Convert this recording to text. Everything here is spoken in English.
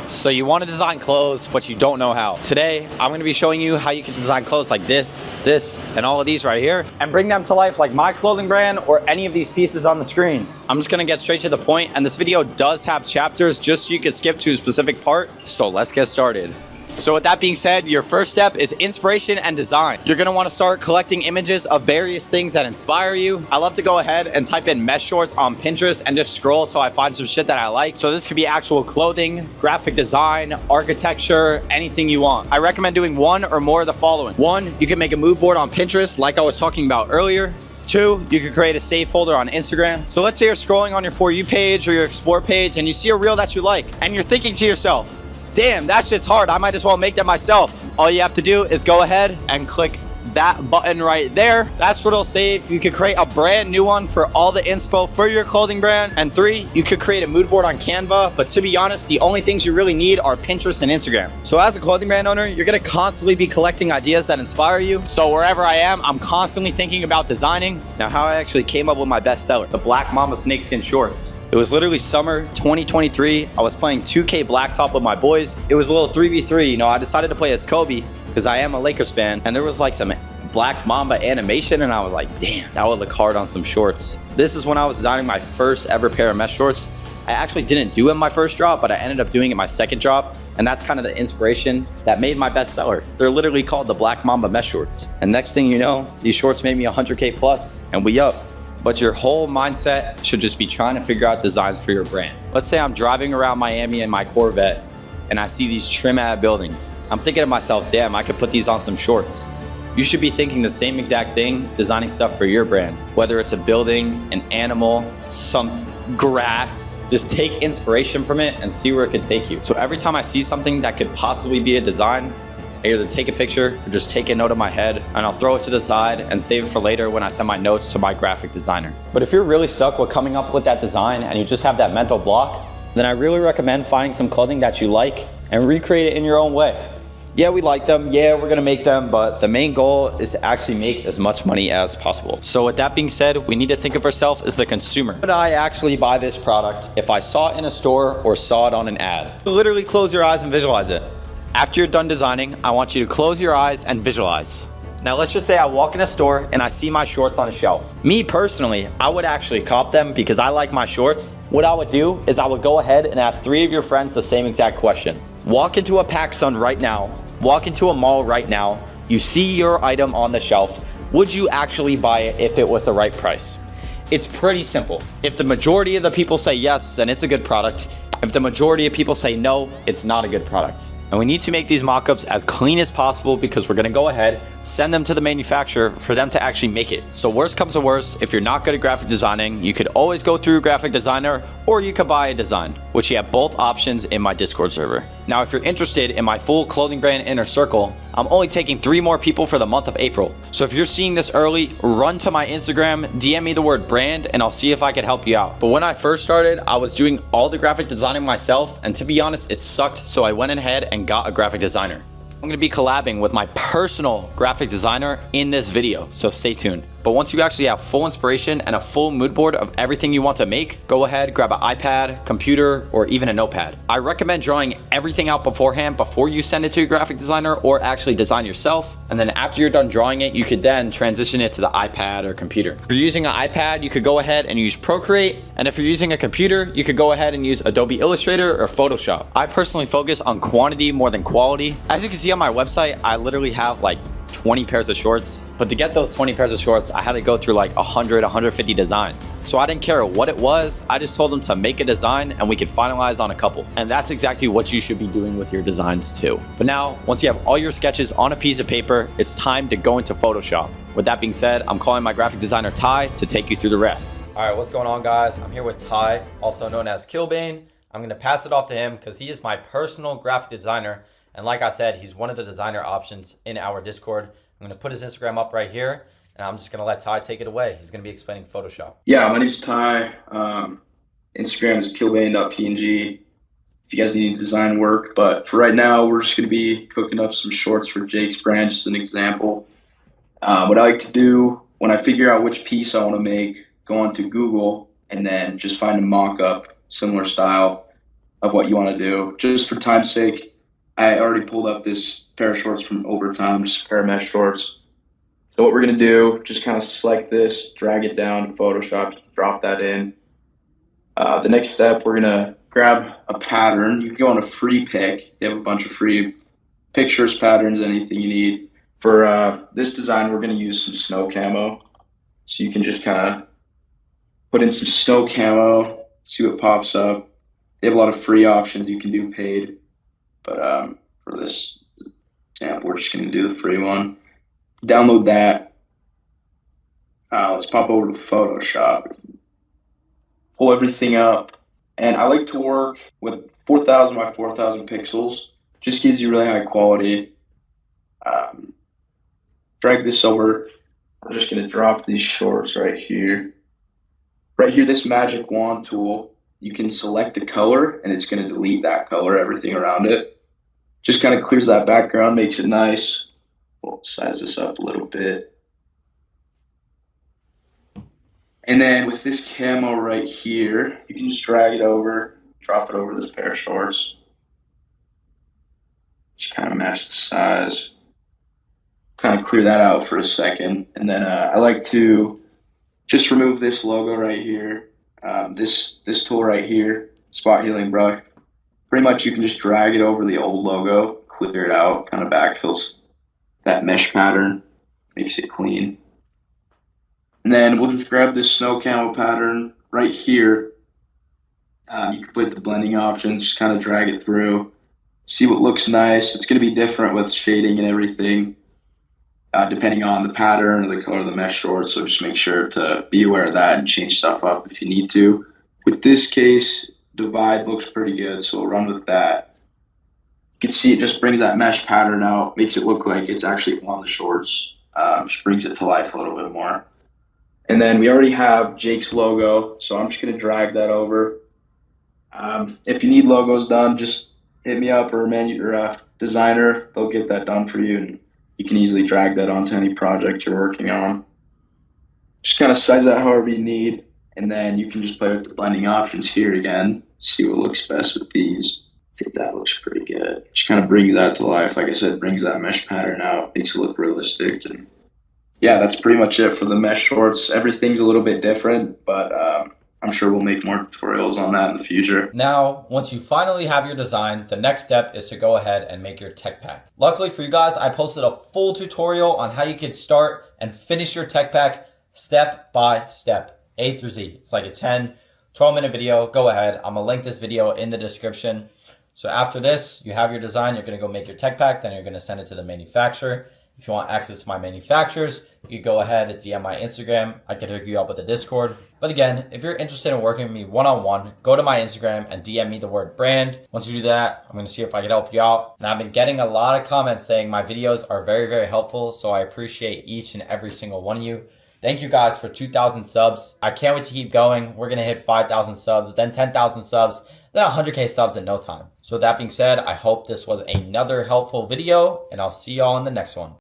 So you want to design clothes, but you don't know how. Today, I'm going to be showing you how you can design clothes like this, and all of these right here, and bring them to life like my clothing brand or any of these pieces on the screen. I'm just going to get straight to the point, and this video does have chapters just so you can skip to a specific part. So let's get started. So with that being said, your first step is inspiration and design. You're gonna wanna start collecting images of various things that inspire you. I love to go ahead and type in mesh shorts on Pinterest and just scroll till I find some shit that I like. So this could be actual clothing, graphic design, architecture, anything you want. I recommend doing one or more of the following. One, you can make a mood board on Pinterest like I was talking about earlier. Two, you could create a save folder on Instagram. So let's say you're scrolling on your For You page or your Explore page and you see a reel that you like and you're thinking to yourself, damn, that shit's hard. I might as well make that myself. All you have to do is go ahead and click that button right there. That's what it'll save. You could create a brand new one for all the inspo for your clothing brand. And three, you could create a mood board on Canva. But to be honest, the only things you really need are Pinterest and Instagram. So as a clothing brand owner, you're gonna constantly be collecting ideas that inspire you. So wherever I am, I'm constantly thinking about designing. Now, how I actually came up with my bestseller, the Black Mamba snakeskin shorts. It was literally summer 2023. I was playing 2K Blacktop with my boys. It was a little 3v3. You know, I decided to play as Kobe because I am a Lakers fan. And there was like some Black Mamba animation. And I was like, damn, that would look hard on some shorts. This is when I was designing my first ever pair of mesh shorts. I actually didn't do it in my first drop, but I ended up doing it my second drop. And that's kind of the inspiration that made my bestseller. They're literally called the Black Mamba mesh shorts. And next thing you know, these shorts made me 100K plus and we up. But your whole mindset should just be trying to figure out designs for your brand. Let's say I'm driving around Miami in my Corvette and I see these trim-ad buildings. I'm thinking to myself, damn, I could put these on some shorts. You should be thinking the same exact thing, designing stuff for your brand. Whether it's a building, an animal, some grass, just take inspiration from it and see where it could take you. So every time I see something that could possibly be a design, I either take a picture or just take a note in my head and I'll throw it to the side and save it for later when I send my notes to my graphic designer. But if you're really stuck with coming up with that design and you just have that mental block, then I really recommend finding some clothing that you like and recreate it in your own way. Yeah, we like them. Yeah, we're gonna make them, but the main goal is to actually make as much money as possible. So with that being said, we need to think of ourselves as the consumer. Would I actually buy this product if I saw it in a store or saw it on an ad? Literally close your eyes and visualize it. After you're done designing, I want you to close your eyes and visualize. Now let's just say I walk in a store and I see my shorts on a shelf. Me personally, I would actually cop them because I like my shorts. What I would do is I would go ahead and ask 3 of your friends the same exact question. Walk into a PacSun right now, walk into a mall right now, you see your item on the shelf. Would you actually buy it if it was the right price? It's pretty simple. If the majority of the people say yes, then it's a good product. If the majority of people say no, it's not a good product. And we need to make these mock-ups as clean as possible because we're gonna go ahead, send them to the manufacturer for them to actually make it. So worst comes to worst, if you're not good at graphic designing, you could always go through a graphic designer or you could buy a design, which you have both options in my Discord server. Now, if you're interested in my full clothing brand inner circle, I'm only taking 3 more people for the month of April. So if you're seeing this early, run to my Instagram, DM me the word brand, and I'll see if I can help you out. But when I first started, I was doing all the graphic designing myself, and to be honest, it sucked, so I went ahead and got a graphic designer. I'm gonna be collabing with my personal graphic designer in this video, so stay tuned. But once you actually have full inspiration and a full mood board of everything you want to make, go ahead, grab an iPad, computer, or even a notepad. I recommend drawing everything out beforehand before you send it to your graphic designer or actually design yourself. And then after you're done drawing it, you could then transition it to the iPad or computer. If you're using an iPad, you could go ahead and use Procreate. And if you're using a computer, you could go ahead and use Adobe Illustrator or Photoshop. I personally focus on quantity more than quality. As you can see on my website, I literally have like 20 pairs of shorts, but to get those 20 pairs of shorts, I had to go through like 150 designs. So I didn't care what it was. I just told them to make a design and we could finalize on a couple. And that's exactly what you should be doing with your designs too. But now, once you have all your sketches on a piece of paper, it's time to go into Photoshop. With that being said, I'm calling my graphic designer Ty to take you through the rest. All right, what's going on, guys? I'm here with Ty, also known as Kilbane. I'm gonna pass it off to him because he is my personal graphic designer. And like I said, he's one of the designer options in our Discord. I'm going to put his Instagram up right here, and I'm just going to let Ty take it away. He's going to be explaining Photoshop. Yeah, my name's Ty. Instagram is killbane.png if you guys need design work. But for right now, we're just going to be cooking up some shorts for Jake's brand, just an example. What I like to do when I figure out which piece I want to make, go onto Google and then just find a mock-up, similar style, of what you want to do. Just for time's sake, I already pulled up this pair of shorts from Overtime, just a pair of mesh shorts. So what we're gonna do, just kind of select this, drag it down to Photoshop, drop that in. The next step, we're gonna grab a pattern. You can go on a free pick. They have a bunch of free pictures, patterns, anything you need. For this design, we're gonna use some snow camo. So you can just kind of put in some snow camo, see what pops up. They have a lot of free options. You can do paid, but for this example, we're just gonna do the free one. Download that. Let's pop over to Photoshop, pull everything up, and I like to work with 4,000 by 4,000 pixels. Just gives you really high quality. Drag this over. We're just gonna drop these shorts right here. Right here, this magic wand tool, you can select the color and it's gonna delete that color, everything around it. Just kind of clears that background, makes it nice. We'll size this up a little bit. And then with this camo right here, you can just drag it over, drop it over this pair of shorts. Just kind of match the size. Kind of clear that out for a second. And then I like to just remove this logo right here. This tool right here, spot healing brush. Pretty much you can just drag it over the old logo, clear it out, kind of backfills that mesh pattern, makes it clean. And then we'll just grab this snow camo pattern right here. You can put the blending options, just kind of drag it through, see what looks nice. It's going to be different with shading and everything, depending on the pattern or the color of the mesh shorts. So just make sure to be aware of that and change stuff up if you need to. With this case, divide looks pretty good, so we'll run with that. You can see it just brings that mesh pattern out, makes it look like it's actually on the shorts. Just brings it to life a little bit more. And then we already have Jake's logo, so I'm just going to drag that over. If you need logos done, just hit me up or a designer. They'll get that done for you, and you can easily drag that onto any project you're working on. Just kind of size that however you need, and then you can just play with the blending options here again, see what looks best with these. I think that looks pretty good. Just kind of brings that to life. Like I said, brings that mesh pattern out, makes it look realistic. And yeah, that's pretty much it for the mesh shorts. Everything's a little bit different, but I'm sure we'll make more tutorials on that in the future. Now, once you finally have your design, the next step is to go ahead and make your tech pack. Luckily for you guys, I posted a full tutorial on how you can start and finish your tech pack step by step, A through Z. It's like a 10, 12-minute video. Go ahead. I'm going to link this video in the description. So after this, you have your design. You're going to go make your tech pack. Then you're going to send it to the manufacturer. If you want access to my manufacturers, you can go ahead and DM my Instagram. I can hook you up with a Discord. But again, if you're interested in working with me one-on-one, go to my Instagram and DM me the word brand. Once you do that, I'm going to see if I can help you out. And I've been getting a lot of comments saying my videos are very, very helpful. So I appreciate each and every single one of you. Thank you guys for 2,000 subs. I can't wait to keep going. We're going to hit 5,000 subs, then 10,000 subs, then 100K subs in no time. So with that being said, I hope this was another helpful video, and I'll see y'all in the next one.